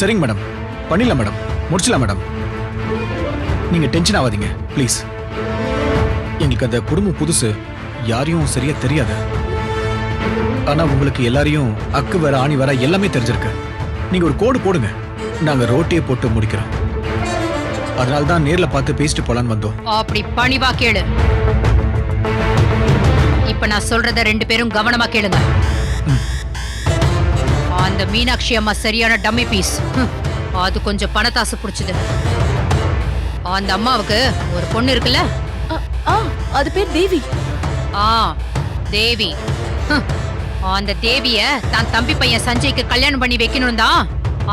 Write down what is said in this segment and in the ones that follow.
சரிங்க மேடம், பண்ணிடலாம் madam, முடிச்சலாம் madam. நீங்க டென்ஷன் ஆகாதீங்க ப்ளீஸ். எங்களுக்கு அந்த குடும்பம் புதுசு, யாரையும் சரியா தெரியாது. ஆனா உங்களுக்கு எல்லாரையும் அக்கு வர ஆணி வர எல்லாமே தெரிஞ்சிருக்கு. நீங்க ஒரு கோடு போடுங்க, நாங்க ரோட்டியே போட்டு முடிக்கிறோம். அதனால தான் நேர்ல பார்த்து பேசிட்டு போலான்னு வந்தோம். அப்படி பணிவா கேளு. இப்ப நான் சொல்றத ரெண்டு பேரும் கவனமா கேளுங்க. அந்த மீனாட்சி அம்மா சரியான டம்மி பீஸ். அது கொஞ்சம் பணத்தாசு புடிச்சது. அந்த அம்மாவுக்கு ஒரு பொண்ணு இருக்குல்ல, அது பேர் தேவி. தேவி. அந்த தேவிய தான் தம்பி பையன் சஞ்சய்க்கு கல்யாணம் பண்ணி வைக்கணும் தான்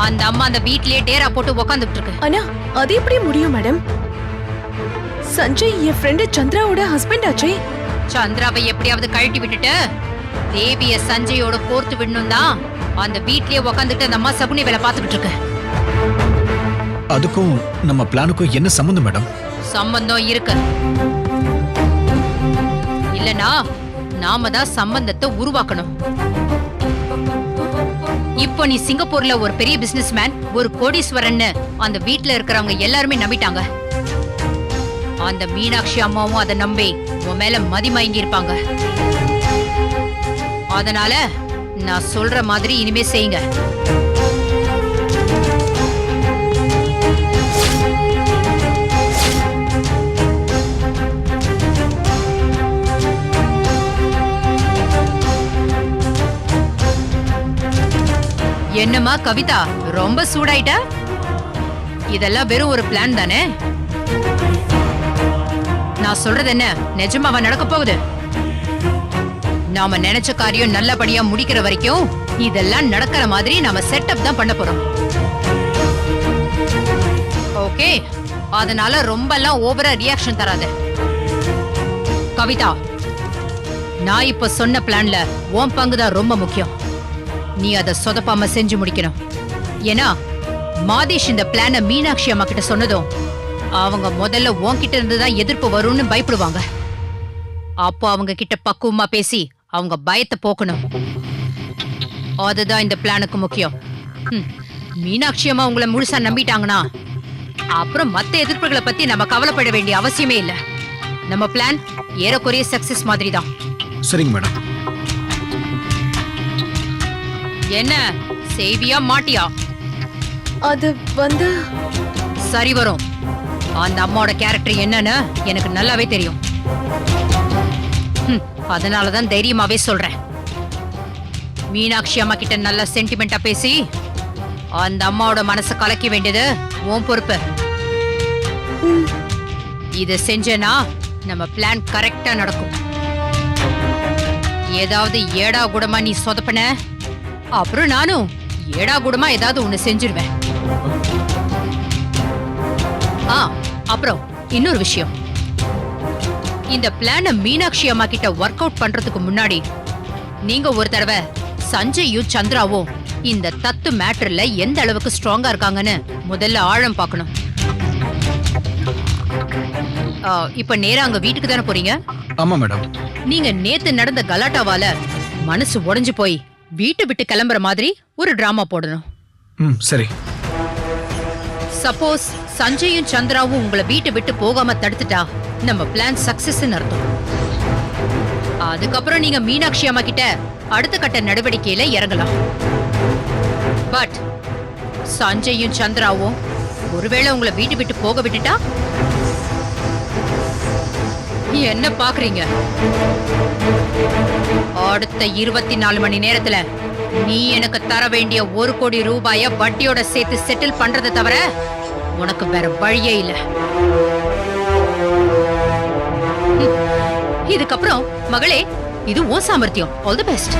அந்த அம்மா அந்த வீட்லயே டேரா போட்டு உக்காந்துட்டு இருக்கு. ஆனா அது எப்படி முடியும் மேடம்? சஞ்சய் என் ஃப்ரெண்டு சந்திராவோட ஹஸ்பண்ட் ஆச்சே. சந்திராவை எப்படியாவது கழட்டி விட்டுட்டு தேவிய சஞ்சயோட கோர்த்து விடணும் தான் அந்த வீட்லயே உக்காந்துட்டு அந்த அம்மா சகுனி வேலை பார்த்துக்கிட்டு இருக்கு. அதுக்கும் நம்ம பிளானுக்கும் என்ன சம்பந்தம் மேடம்? சம்பந்தம் இருக்கு. இல்லனா நாம தான் சம்பந்தத்தை உருவாக்கணும். இப்போ நீ சிங்கப்பூர்ல ஒரு பெரிய பிசினஸ் மேன், ஒரு கோடீஸ்வரன் அந்த வீட்ல இருக்கிறவங்க எல்லாருமே நம்பிட்டாங்க. அந்த மீனாட்சி அம்மாவும் அதை நம்பி உன் மேல மதிமயங்கி இருப்பாங்க. அதனால நான் சொல்ற மாதிரி இனிமே செய்யுங்க. என்னம்மா கவிதா, ரொம்ப சூடாயிட்ட? இதெல்லாம் வெறும் ஒரு பிளான் தானே? நான் சொல்றது என்ன நிஜமாவா நடக்க போகுது? நாம நினைச்ச காரியம் நல்லபடியா முடிக்கிற வரைக்கும் இதெல்லாம் நடக்கிற மாதிரி நாம செட்டப் தான் பண்ண போறோம். ஓகே, அதனால ரொம்ப எல்லாம் ஓவரா ரியாக்ஷன் தராத. கவிதா, நான் இப்ப சொன்ன பிளான்ல உன் பங்குதான் ரொம்ப முக்கியம். நீ அதை சொதப்பாம செஞ்சு முடிக்கணும். ஏன்னா மாதேஷ் இந்த பிளான மீனாட்சி அம்மா கிட்ட சொன்னதும் அவங்க முதல்ல உன்கிட்ட இருந்துதான் எதிர்ப்பு வரும்னு பயப்படுவாங்க. அப்போ அவங்க கிட்ட பக்குவமா பேசி அவங்க பயத்தை போக்கணும். அதுதான் இந்த பிளானுக்கு முக்கியம். மீனாட்சி அம்மா உங்களை முழுசா நம்பிட்டாங்கன்னா அப்புறம் மத்த எதிர்ப்புகளை பத்தி நம்ம கவலைப்பட வேண்டிய அவசியமே இல்ல. நம்ம பிளான் ஏறக்குறைய சக்சஸ் மாதிரி தான். சரிங்க மேடம். என்ன செய்வியா மாட்டியா? அது வந்து சரி வரும். அந்த அம்மாவோட கேரக்டர் என்னன்னு எனக்கு நல்லாவே தெரியும். அதனாலதான் தைரியமாவே சொல்றேன். மீனாட்சி அம்மா கிட்ட நல்ல சென்டிமெண்டா பேசி அந்த அம்மாவோட மனசை கலக்க வேண்டியது உன் பொறுப்பு. இத செஞ்சேனா நம்ம பிளான் கரெக்டா நடக்கும். ஏதாவது ஏடா கூடமா நீ சொதப்பன, அப்புறம் நானும் ஏடா கூடமா ஏதாவது ஒண்ணு செஞ்சிருவேன். அப்புறம் இன்னொரு விஷயம், இந்த பிளான மீனாட்சி அம்மா கிட்ட ஒர்க் அவுட் பண்றதுக்கு முன்னாடி நீங்க ஒரு தடவை சஞ்சயும் சந்திராவும் இந்த தத்து மேட்டர்ல எந்த அளவுக்கு ஸ்ட்ராங்கா இருக்காங்கன்னு முதல்ல ஆழம் பார்க்கணும். இப்ப நேரா அங்க வீட்டுக்கு தானே போறீங்க? ஆமா மேடம். நீங்க நேத்து நடந்த கலாட்டாவால மனசு உடைஞ்சு போய் வீட்டை விட்டு கிளம்புற மாதிரி ஒரு டிராமா போடணும். சரி. சப்போஸ் சஞ்சயும் சந்திராவும் உங்களை வீட்டை விட்டு போகாம தடுத்துட்டா நம்ம பிளான் சக்சஸ் அர்த்தம். அதுக்கப்புறம் நீங்க மீனாட்சி அம்மா கிட்ட அடுத்த கட்ட நடவடிக்கையில இறங்கலாம். பட் சஞ்சயும் சந்திராவும் ஒருவேளை உங்களை வீட்டை விட்டு போக விட்டுட்டா என்ன பாக்குறீங்க? அடுத்த 24 மணி நேரத்துல நீ எனக்கு தர வேண்டிய 1 கோடி ரூபாய வட்டியோட சேர்த்து செட்டில் பண்றதை தவிர உனக்கு வேற வழியே இல்ல. இதுக்கப்புறம் மகளே, இது உன் சாமர்த்தியம். All the best.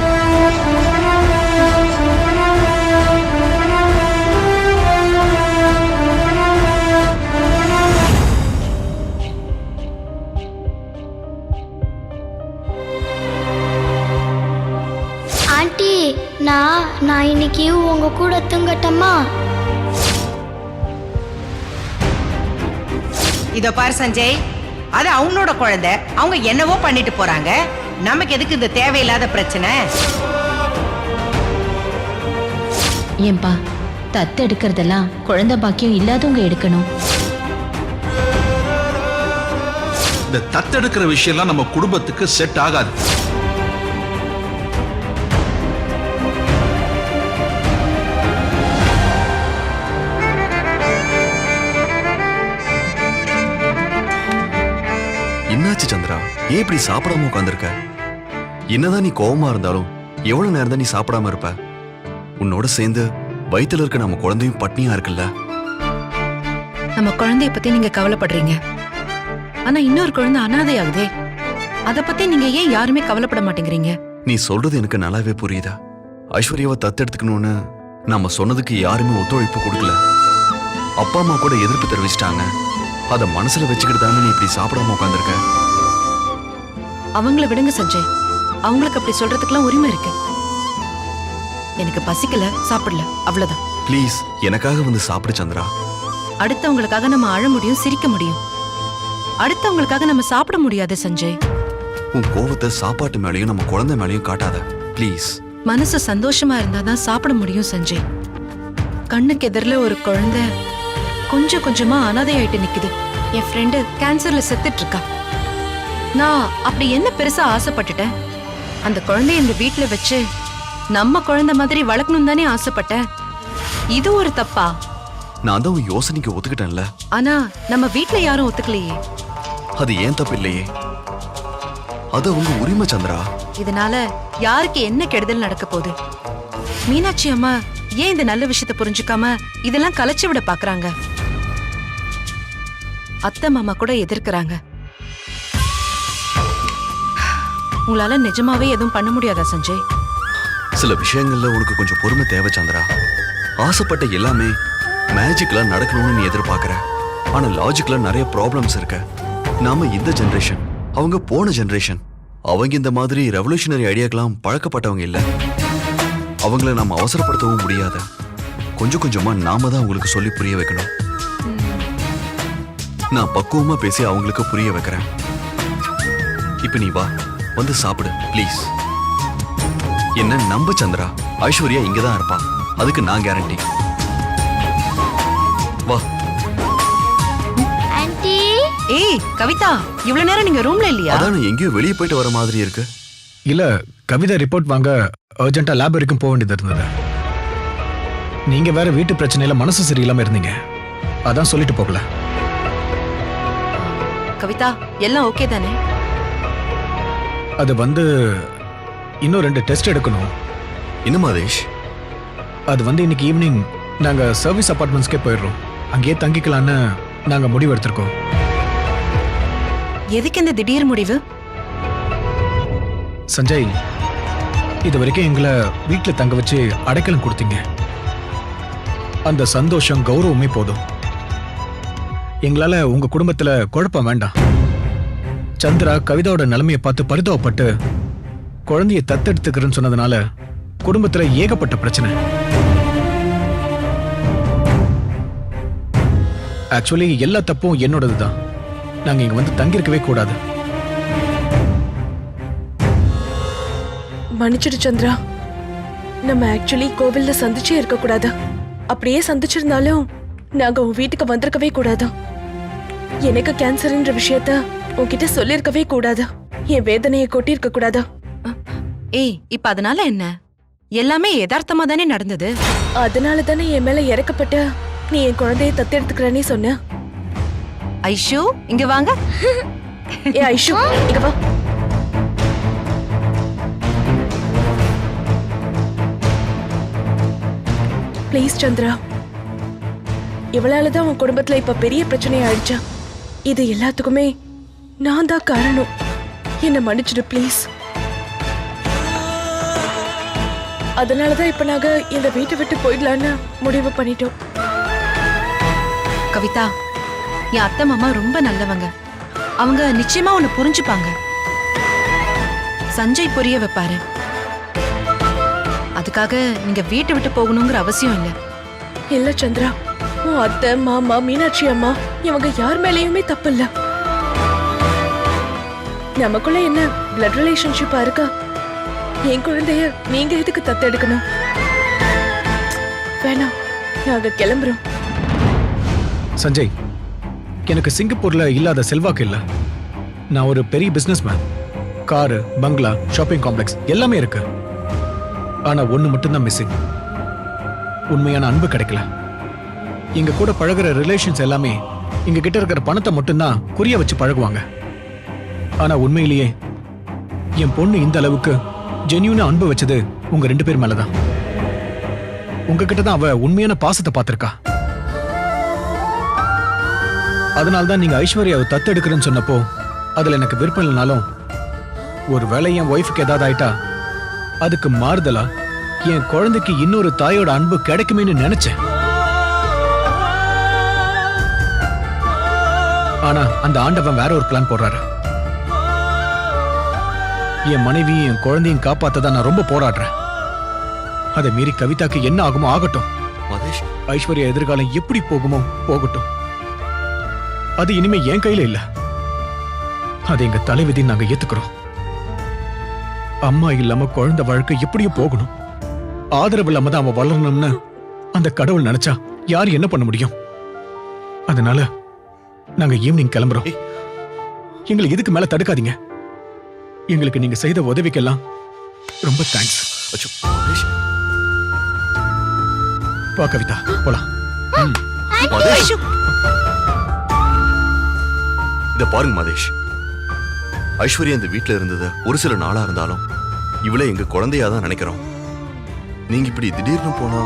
ஆண்டி, நான் இன்னைக்கு உங்க கூட தூங்கட்டமா? இதோ பாரு சஞ்சய், அது அவனோட குழந்தை, அவங்க என்னவோ பண்ணிட்டு போறாங்க. நமக்கு எதுக்கு இந்த தேவையில்லாத பிரச்சனை? ஏன்பா தத்து எடுக்கிறதெல்லாம் குழந்தை பாக்கியம் இல்லாதவங்க எடுக்கணும். இந்த தத்தெடுக்கிற விஷயம்லாம் நம்ம குடும்பத்துக்கு செட் ஆகாது. என்னாச்சு சந்திரா? ஏன் இப்படி சாப்பிடாம உட்காந்துருக்க? என்னதான் நீ கோவமா இருந்தாலும் எவ்வளவு நேரம் தான் நீ சாப்பிடாம இருப்ப? உன்னோட சேர்ந்து வயித்துல இருக்க நம்ம குழந்தையும் பட்னியா இருக்குல்ல? நம்ம குழந்தைய பத்தி நீங்க கவலைப்படுறீங்க, ஆனா இன்னொரு குழந்தை அனாதை ஆகுதே, அத பத்தி நீங்க ஏன் யாருமே கவலைப்பட மாட்டேங்கிறீங்க? நீ சொல்றது எனக்கு நல்லாவே புரியுதா? ஐஸ்வர்யாவை தத்தெடுத்துக்கணும்னு நாம சொன்னதுக்கு யாருமே ஒத்துழைப்பு கொடுக்கல. அப்பா அம்மா கூட எதிர்ப்பு தெரிவிச்சிட்டாங்க. அத மனசுல வச்சுக்கிட்டு தானே நீ இப்படி சாப்பிடாம உட்காந்துருக்க. அவங்கள விடுங்க சஞ்சய், அவங்களுக்கு அப்படி சொல்றதுக்கெல்லாம் உரிமை இருக்கு. எனக்கு பசிக்கல, சாப்பிடல, அவ்வளவுதான். ப்ளீஸ் எனக்காக வந்து சாப்பிடு சந்திரா. அடுத்தவங்களுக்காக நம்ம அழ முடியும், சிரிக்க முடியும், அடுத்தவங்களுக்காக நம்ம சாப்பிட முடியாது சஞ்சய். உன் கோவத்தை சாப்பாட்டு மேலயும் நம்ம குழந்தை மேலயும் காட்டாத ப்ளீஸ். மனசு சந்தோஷமா இருந்தாதான் சாப்பிட முடியும் சஞ்சய். கண்ணுக்கு எதிரில ஒரு குழந்தை கொஞ்சம் கொஞ்சமா அனாதையாயிட்டு நிக்குது. என் ஃப்ரெண்டு கேன்சர்ல செத்துட்டு இருக்கா. நான் அப்படி என்ன பெருசா ஆசைப்பட்டுட்டேன்? அந்த குழந்தைய இந்த வீட்டுல வச்சு நம்ம குழந்தை மாதிரி வளர்க்கணும் தானே ஆசைப்பட்டேன். இது ஒரு தப்பா? நான் தான் உன் யோசனைக்கு ஒத்துக்கிட்டேன்ல. ஆனா நம்ம வீட்டுல யாரும் ஒத்துக்கலையே. அது ஏன் தப்பு இல்லையே, அது உங்க உரிமை சந்திரா. இதனால யாருக்கு என்ன கெடுதல் நடக்க போகுது? மீனாட்சி அம்மா ஏன் இந்த நல்ல விஷயத்தை புரிஞ்சுக்காம இதெல்லாம் கலைச்சு விட பாக்குறாங்க? அத்தை மாமா கூட எதிர்க்கிறாங்க. உங்களால நிஜமாவே எதுவும் பண்ண முடியாதா சஞ்சய்? சில விஷயங்கள்ல உனக்கு கொஞ்சம் பொறுமை தேவை சந்திரா. ஆசைப்பட்ட எல்லாமே மேஜிக்ல நடக்கணும்னு நீ எதிர்பார்க்கற. ஆனா லாஜிக்ல நிறைய ப்ராப்ளம்ஸ் இருக்கு. நாம இந்த ஜெனரேஷன், அவங்க போன ஜெனரேஷன். அவங்க இந்த மாதிரி ரெவல்யூஷனரி ஐடியாக்கெல்லாம் பழக்கப்பட்டவங்க இல்ல. அவங்கள நாம அவசரப்படுத்தவும் முடியாது. கொஞ்சம் கொஞ்சமா நாம தான் அவங்களுக்கு சொல்லி புரிய வைக்கணும். நான் பக்குவமா பேசி அவங்களுக்கு புரிய வைக்கிறேன். இப்ப நீ வா, வந்து சாப்பிடு ப்ளீஸ். என்ன நம்ப சந்திரா, ஐஸ்வர்யா இங்கதான் இருப்பா, அதுக்கு நான் கேரண்டி. வா. ஆன்ட்டி. ஏய் கவிதா, இவ்வளவு நேரம் நீங்க ரூம்ல இல்லையா? அதான் எங்கேயோ வெளியே போயிட்டு வர மாதிரி இருக்கு. இல்ல, கவிதா ரிப்போர்ட் வாங்க அர்ஜென்ட்டா லேப் வரைக்கும் போக வேண்டியது இருந்தது. நீங்க வேற வீட்டு பிரச்சனையில மனசு சரியில்லாம இருந்தீங்க, அதான் சொல்லிட்டு போகல. கவிதா, எல்லாம் ஓகே தானே? அது வந்து இன்னும் 2 டெஸ்ட் எடுக்கணும். என்ன மாதேஷ்? அது வந்து இன்னைக்கு ஈவினிங் நாங்க சர்வீஸ் அபார்ட்மெண்ட்ஸ்க்கே போயிடுறோம். அங்கேயே தங்கிக்கலான்னு நாங்க முடிவு எடுத்திருக்கோம். எதுக்கு இந்த திடீர் முடிவு? சஞ்சய், இது வரைக்கும் எங்களை வீட்டுல தங்க வச்சு அடைக்கலம் கொடுத்தீங்க. அந்த சந்தோஷம் கௌரவமே போதும். எங்களால உங்க குடும்பத்துல குழப்பம் வேண்டாம். சந்திரா கவிதாவோட நிலைமையை பார்த்து பரிதாபப்பட்டு குழந்தைய தத்தெடுத்துக்கிறேன்னு சொன்னதுனால குடும்பத்துல ஏகப்பட்ட பிரச்சனை. ஆக்சுவலி எல்லா தப்பும் என்னோடதுதான். நாங்க இங்க வந்து தங்கியிருக்கவே கூடாது. மன்னிச்சிடு சந்திரா, நம்ம ஆக்சுவலி கோவில்ல சந்திச்சே இருக்க கூடாது. அப்படியே சந்திச்சிருந்தாலும் நாங்க உன் வீட்டுக்கு வந்திருக்கவே கூடாது. எனக்கு கேன்சர்ன்ற விஷயத்த உன்கிட்ட சொல்லிருக்கவே கூடாது. என் வேதனையை கொட்டிருக்க கூடாது. ஏய், இப்ப அதனால என்ன? எல்லாமே யதார்த்தமா தானே நடந்தது. அதனால தானே என் மேல இறக்கப்பட்டு நீ என் குழந்தையை தத்தெடுத்துக்கிறேன்னு சொன்ன. ஐஷு, இங்க வாங்க. ஏ ஐஷு, இங்க வா. ப்ளீஸ் சந்திரா, இவளாலதான் உன் குடும்பத்துல இப்ப பெரிய பிரச்சனை ஆயிடுச்சா? இது எல்லாத்துக்குமே நான் தான் காரணம். என்ன மன்னிச்சிடு ப்ளீஸ். அதனாலதான் இப்ப நாங்க இந்த வீட்டை விட்டு போயிடலான்னு முடிவு பண்ணிட்டோம். கவிதா, என் அத்தை மாமா ரொம்ப நல்லவங்க. அவங்க நிச்சயமா உன்னை புரிஞ்சுப்பாங்க. சஞ்சய் புரிய வைப்பாரு. அதுக்காக நீங்க வீட்டை விட்டு போகணுங்கிற அவசியம் இல்லை. இல்ல சந்திரா, உன் அத்தை மாமா மீனாட்சி அம்மா இவங்க யார் மேலேயுமே தப்பு இல்ல. நமக்குள்ள என்ன பிளட் ரிலேஷன்ஷிப்பா இருக்கா? என் குழந்தைய நீங்க எதுக்கு தத்தெடுக்கணும்? வேணாம், நாங்க கிளம்புறோம். சஞ்சய், எனக்கு சிங்கப்பூர்ல இல்லாத செல்வாக்கு இல்ல. நான் ஒரு பெரிய பிசினஸ்மேன். காரு, பங்களா, ஷாப்பிங் காம்ப்ளெக்ஸ் எல்லாமே இருக்கு. ஆனா ஒண்ணு மட்டும்தான் மிஸ்ஸிங். உண்மையான அன்பு கிடைக்கல. எங்க கூட பழகுற ரிலேஷன்ஸ் எல்லாமே எங்க கிட்ட இருக்கிற பணத்தை மட்டும்தான் குறிய வச்சு பழகுவாங்க. ஆனா உண்மையிலேயே என் பொண்ணு இந்த அளவுக்கு ஜென்யூனா அன்பு வச்சது உங்க 2 பேர் மேலதான். உங்ககிட்ட தான் அவ உண்மையான பாசத்தை பார்த்திருக்கா. அதனால்தான் நீங்க ஐஸ்வர்யாவை தத்தெடுக்கிறேன்னு சொன்னப்போ அதுல எனக்கு விருப்பம் இல்லைனாலும், ஒரு வேளை என் ஒய்ஃபுக்கு ஏதாவது ஆயிட்டா அதுக்கு மாறுதலா என் குழந்தைக்கு இன்னொரு தாயோட அன்பு கிடைக்குமேன்னு நினைச்சேன். ஆனா அந்த ஆண்டவன் வேற ஒரு பிளான் போடுறாரு. என் மனைவியும் என் குழந்தையும் காப்பாத்ததான் நான் ரொம்ப போராடுறேன். அதை மீறி கவிதாக்கு என்ன ஆகுமோ ஆகட்டும். மதேஷ், ஐஸ்வர்யா எதிர்காலம் எப்படி போகுமோ போகட்டும். அது இனிமே என் கையில இல்ல. அது எங்க தலைவிதி, நாங்க ஏத்துக்கிறோம். அம்மா இல்லாம குழந்தை வாழ்க்கை எப்படியும் போகணும். ஆதரவு இல்லாம தான் அவன் வளரணும்னு அந்த கடவுள் நினைச்சா யார் என்ன பண்ண முடியும்? அதனால நாங்க ஈவினிங் கிளம்புறோம். எங்களை இதுக்கு மேல தடுக்காதீங்க. எங்களுக்கு நீங்க செய்த உதவிக்கெல்லாம் ரொம்ப தேங்க்ஸ். அச்சோ, மதேஷ். வா கவிதா, போலாம். மதேஷ், இத பாருங்க மதேஷ். ஐஸ்வர்யா இந்த வீட்ல இருந்தது ஒரு சில நாளா இருந்தாலும் இவளை எங்க குழந்தையா தான் நினைக்கிறோம். நீங்க இப்படி திடீர்னு போனா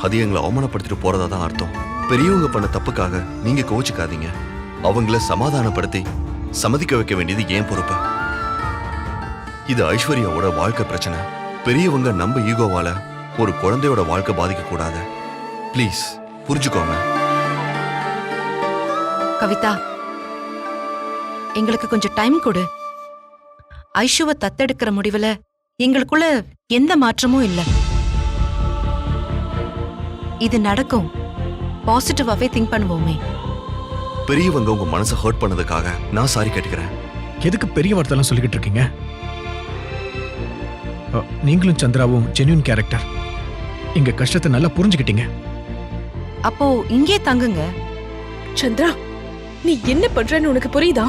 அது எங்களை அவமானப்படுத்திட்டு போறதா தான் அர்த்தம். பெரியவங்க பண்ண தப்புக்காக நீங்க கோவிச்சுக்காதீங்க. அவங்கள சமாதானப்படுத்தி சம்மதிக்க வைக்க வேண்டியது ஏன் பொறுப்பு. இது ஐஸ்வர்யாவோட வாழ்க்கை பிரச்சனை. பெரியவங்க நம்ம ஈகோவால ஒரு குழந்தையோட வாழ்க்கை பாதிக்க கூடாது. ப்ளீஸ் புரிஞ்சுக்கோங்க. கவிதா, எங்களுக்கு கொஞ்சம் டைம் கொடு. ஐஷுவை தத்தெடுக்கிற முடிவுல எங்களுக்குள்ள எந்த மாற்றமும் இல்ல. இது நடக்கும். பாசிட்டிவாவே திங்க் பண்ணுவோமே. பெரியவங்க உங்க மனசை ஹர்ட் பண்ணதுக்காக நான் சாரி கேட்டுக்கிறேன். எதுக்கு பெரிய வார்த்தைலாம் சொல்லிக்கிட்டு இருக்கீங்க? நீங்களும் சந்திராவும் ஜென்யூன் கேரக்டர். எங்க கஷ்டத்தை நல்லா புரிஞ்சுக்கிட்டீங்க. அப்போ இங்கே தங்குங்க. சந்திரா, நீ என்ன பண்றன்னு உனக்கு புரியுதா?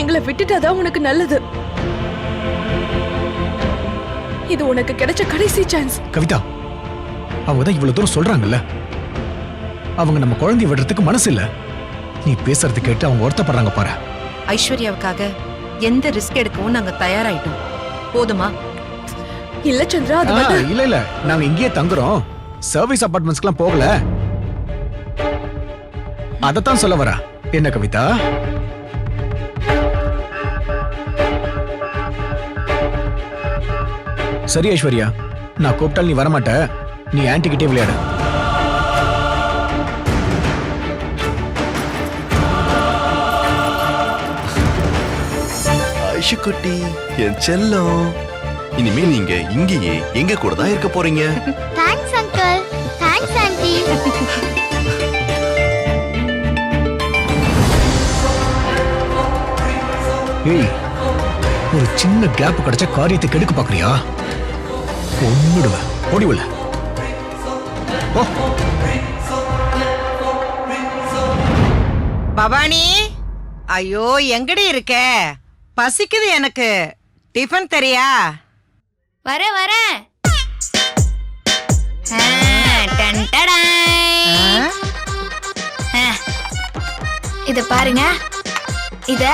எங்களை விட்டுட்டாதான் உனக்கு நல்லது. இது உனக்கு கிடைச்ச கடைசி சான்ஸ். கவிதா, அவங்க தான் இவ்வளவு தூரம் சொல்றாங்கல்ல. அவங்க நம்ம குழந்தைய விடுறதுக்கு மனசு இல்ல. நீ பேசுறது கேட்டு அவங்க வருத்தப்படுறாங்க பாரு. ஐஸ்வர்யாவுக்காக எந்த ரிஸ்க் எடுக்கவும் நாங்க தயாராயிட்டோம். போதுமா? இல்ல சந்திரா, அது வந்து இல்ல இல்ல, நாங்க இங்கேயே தங்குறோம். சர்வீஸ் அபார்ட்மெண்ட்ஸ்க்குலாம் போகல. அதத்தான் சொல்ல வரா. என்ன கவிதா? சரி ஐஸ்வர்யா, நான் கூப்பிட்டால் நீ வரமாட்ட. நீ ஆன்டி கிட்டே விளையாடு. ஐஷு குட்டி, என் செல்லம், இனிமே நீங்க இங்கேயே எங்க கூட தான் இருக்க போறீங்க. Thanks uncle. Thanks aunty. ஏய், ஒரு சின்ன கேப் கிடைச்ச காரியத்தை கெடுக்க பாக்குறியா? ஒன்னுடுவ, ஓடிவல. பவானி, ஐயோ எங்கடி இருக்க? பசிக்குது எனக்கு. டிஃபன் தெரியா? வரேன் வரேன். இத பாருங்க. இத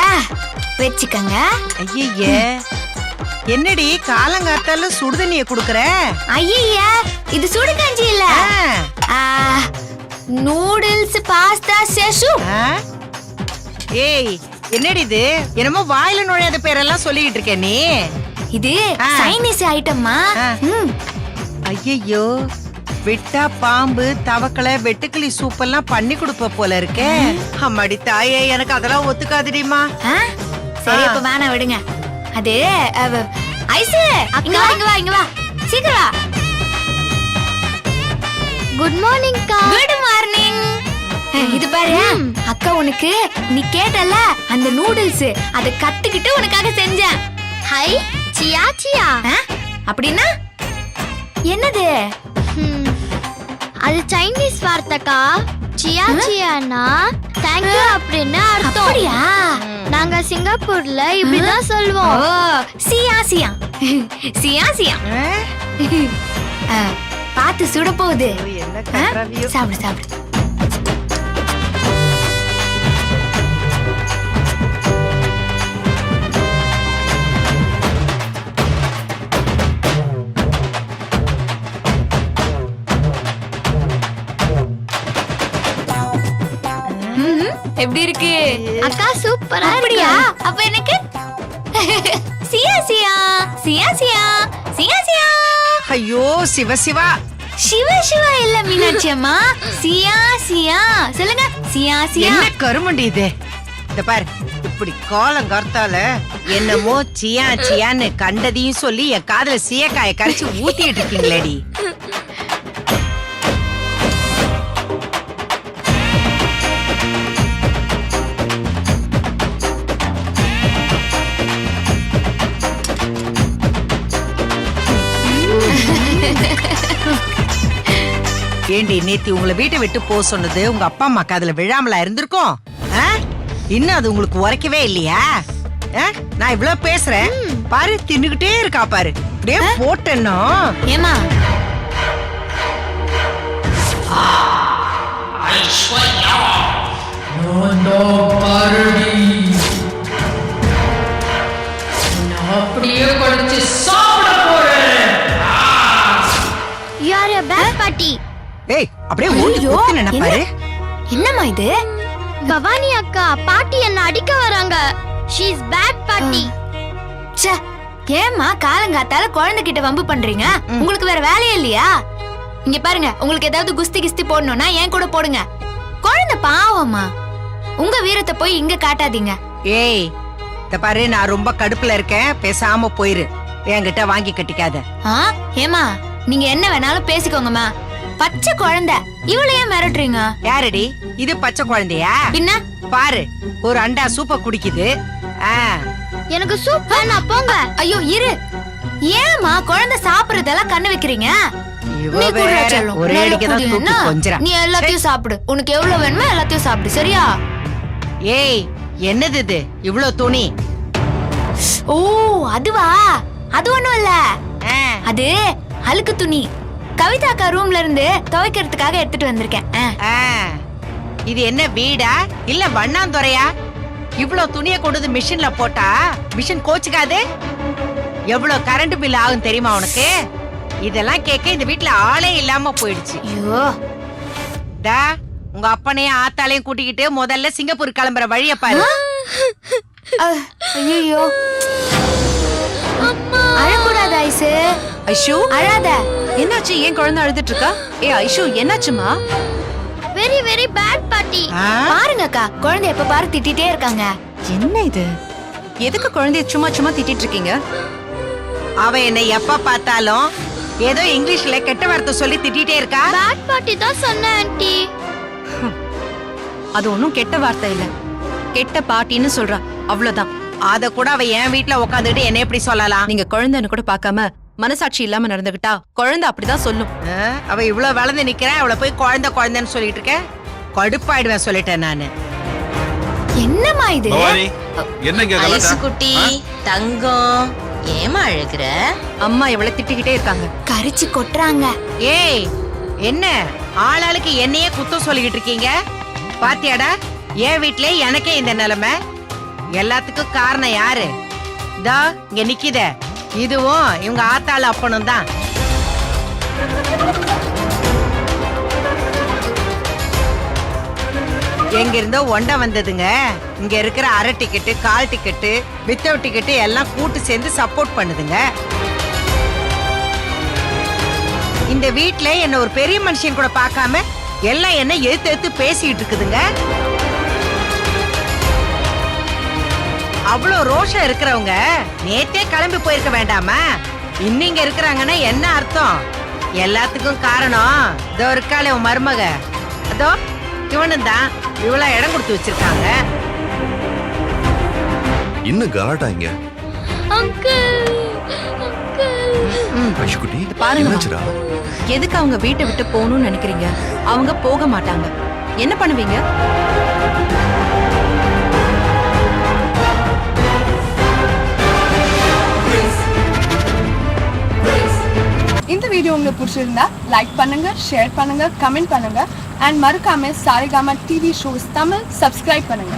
வெச்சுக்கங்க. ஐயே, என்னடி காலங்காத்தால சுடுதண்ணிய குடுக்கற? ஐயா, இது சுடுகஞ்சி இல்ல. நூடுல்ஸ், பாஸ்தா, செஷு. ஏய், என்னடி இது? என்னமோ வாயில நுழையாத பேரெல்லாம் சொல்லிட்டு இருக்க நீ. இது சைனீஸ் ஐட்டம்மா. ஐயோ, விட்டா பாம்பு, தவக்கலை, வெட்டுக்கிளி சூப் எல்லாம் பண்ணி கொடுப்ப போல இருக்கே. அம்மாடி தாயே, எனக்கு அதெல்லாம் ஒத்துக்காதுடிமா. சரி, அப்ப வேணா விடுங்க. அது ஐஸ். இங்க வா, இங்க வா, இங்க வா. சீக்கிரம் வா. குட் மார்னிங் அக்கா. Good morning. இது பாரு, அக்கா உனக்கு நீ கேட்டல அந்த நூடுல்ஸ், அத கத்துக்கிட்டு உனக்காக செஞ்சேன். ஹை, சியா சியா. அப்படின்னா என்னது? அது சைனீஸ் வார்த்தைக்கா. சியா சியானா தேங்க்யூ அப்படின்னு அர்த்தம். அப்படியா? நாங்க சிங்கப்பூர்ல இப்படிதான் சொல்லுவோம். ஓ சியா சியா சியா சியா. பாத்து சுட போகுது. சாப்பிடு சாப்பிடு. எப்படி இருக்கு அக்கா? சூப்பரா. அப்படியா? அப்ப எனக்கு சியா சியா சியா சியா சியா சியா. ஐயோ சிவ சிவா. சிவ சிவா இல்ல மீனாட்சி அம்மா, சியா சியா. சொல்லுங்க சியா சியா. என்ன கருமண்டி இது? இந்த பாரு, இப்படி கோலம் கர்த்தால என்னமோ சியா சியான்னு கண்டதையும் சொல்லி என் காதுல சீயக்காய கரைச்சு ஊத்திட்டு இருக்கீங்களேடி. ஏண்டி நேத்தி உங்களை வீட்டை விட்டு போக சொன்னது உங்க அப்பா அம்மா காதுல விழாமலா இருந்திருக்கும்? இன்னும் அது உங்களுக்கு உரைக்கவே இல்லையா? நான் இவ்வளவு பேசுறேன் பாரு, தின்னுகிட்டே இருக்கா பாரு. அப்படியே போட்டேன்னா ஏமா அப்படியே குடிச்சு சாப்பிட போறேன். You are a bad party. ஏய் அப்படியே ஓடி போட்டுன பாரு. என்னம்மா இது? பவானி அக்கா பாட்டி என்ன அடிக்க வராங்க. She is bad party. ச்சே, ஏம்மா காலங்காத்தால குழந்தை கிட்ட வம்பு பண்றீங்க? உங்களுக்கு வேற வேலையே இல்லையா? இங்க பாருங்க, உங்களுக்கு ஏதாவது குஸ்தி கிஸ்தி போடணும்னா என் கூட போடுங்க. குழந்தை பாவம்மா, உங்க வீரத்தை போய் இங்க காட்டாதீங்க. ஏய் இந்த பாரு, நான் ரொம்ப கடுப்புல இருக்கேன், பேசாம போயிரு. என்கிட்ட வாங்கி கட்டிக்காத. ஏமா நீங்க என்ன வேணாலும் பேசிக்கோங்கம்மா. பச்சை குழந்தை இவ்வளவு ஏன் மிரட்டுறீங்க? யாரடி இது? பச்சை குழந்தையா? பின்ன பாரு, ஒரு அண்டா சூப்ப குடிக்குது. எனக்கு சூப் வேணாம், போங்க. ஐயோ இரு. ஏமா குழந்தை சாப்பிடுறதெல்லாம் கண்ணு வைக்கிறீங்க? நீ குடுறா செல்லம். ஒரே அடிக்கதான் தூக்கி கொஞ்சறா. நீ எல்லாத்தையும் சாப்பிடு. உனக்கு எவ்வளவு வேணுமோ எல்லாத்தையும் சாப்பிடு, சரியா? ஏய் என்னது இது? இவ்ளோ துணி? ஓ அதுவா? அது ஒண்ணும் இல்ல, அது அழுக்கு துணி. கவிதா அக்கா ரூம்ல இருந்து துவைக்கிறதுக்காக எடுத்துட்டு வந்திருக்கேன். இது என்ன வீடா இல்ல வண்ணாந்துறையா? இவ்ளோ துணியை கொண்டு மிஷின்ல போட்டா மிஷின் கோச்சுக்காது? எவ்வளவு கரண்ட் பில் ஆகும் தெரியுமா உனக்கு? இதெல்லாம் கேட்க இந்த வீட்டுல ஆளே இல்லாம போயிடுச்சு. ஐயோ டா, உங்க அப்பனையும் ஆத்தாலையும் கூட்டிக்கிட்டு முதல்ல சிங்கப்பூர் கிளம்புற வழிய பாரு. ஐயோ அழக்கூடாது ஐசு. ஐஷு அழாத. என்னாச்சு? ஏன் குழந்தை அழுதுட்டு இருக்கா? ஏ ஐஷு என்னாச்சுமா? Very very bad party. பாருங்க அக்கா, குழந்தை எப்ப பாரு திட்டிட்டே இருக்காங்க. என்ன இது? எதுக்கு குழந்தைய சும்மா சும்மா திட்டிட்டு இருக்கீங்க? அவ என்ன எப்ப பார்த்தாலும் ஏதோ இங்கிலீஷ்ல கெட்ட வார்த்தை சொல்லி திட்டிட்டே இருக்கா. பேட் பார்ட்டி தான் சொன்னேன் ஆன்ட்டி. அது ஒண்ணும் கெட்ட வார்த்தை இல்ல, கெட்ட பாட்டின்னு சொல்றா, அவ்வளவுதான். அத கூட அவ என் வீட்டுல உட்காந்துட்டு என்ன எப்படி சொல்லலாம்? நீங்க குழந்தைன்னு கூட பார்க்காம மனசாட்சி இல்லாம நடந்துகிட்டா குழந்தை அப்படிதான் சொல்லும். அவ இவ்வளவு வளர்ந்து நிக்கிறேன், அவளை போய் குழந்தை குழந்தைன்னு சொல்லிட்டு இருக்க. கடுப்பாயிடுவேன் சொல்லிட்டேன் நானு. என்னம்மா இது? என்னங்க ஐசு குட்டி தங்கம், ஏமா அழுகுற? அம்மா எவ்வளவு திட்டிக்கிட்டே இருக்காங்க. கரிச்சு கொட்டுறாங்க. ஏய் என்ன ஆளாளுக்கு என்னையே குத்தம் சொல்லிக்கிட்டு இருக்கீங்க? பாத்தியாடா, என் வீட்ல எனக்கே இந்த நிலைமை. எல்லாத்துக்கும் காரணம் யாரு? தா இங்க நிக்கித, இதுவும் இவங்க ஆத்தாள் அப்பனும் தான். எங்க இருந்தோ ஒண்ட வந்ததுங்க. இங்க இருக்கிற அரை டிக்கெட்டு, கால் டிக்கெட்டு, வித்தவுட் டிக்கெட்டு எல்லாம் கூட்டு சேர்ந்து சப்போர்ட் பண்ணுதுங்க. இந்த வீட்ல என்ன ஒரு பெரிய மனுஷன் கூட பார்க்காம எல்லாம் என்ன எடுத்து எடுத்து பேசிட்டு இருக்குதுங்க. அவ்வளவு ரோஷம் இருக்கிறவங்க நேத்தே கிளம்பி போயிருக்க வேண்டாமா? இன்னிங்க இருக்கிறாங்கன்னா என்ன அர்த்தம்? எல்லாத்துக்கும் காரணம் இதோ இருக்காளே உன் மருமக, அதோ இவனும் தான் இவ்வளவு இடம் கொடுத்து வச்சிருக்காங்க. இன்னும் கலாட்டா இங்க. அங்கிள் அங்கிள் ஐஷுக்குட்டி பாருங்கம்மா. என்னாச்சுடா எதுக்கு அவங்க வீட்டை விட்டு போகணும்னு நினைக்கிறீங்க? அவங்க போக மாட்டாங்க. என்ன பண்ணுவீங்க? இந்த வீடியோ உங்களுக்கு பிடிச்சிருந்தா லைக் பண்ணுங்க, ஷேர் பண்ணுங்க, கமெண்ட் பண்ணுங்க அண்ட் மறக்காம Saregama TV shows Tamil subscribe பண்ணுங்க.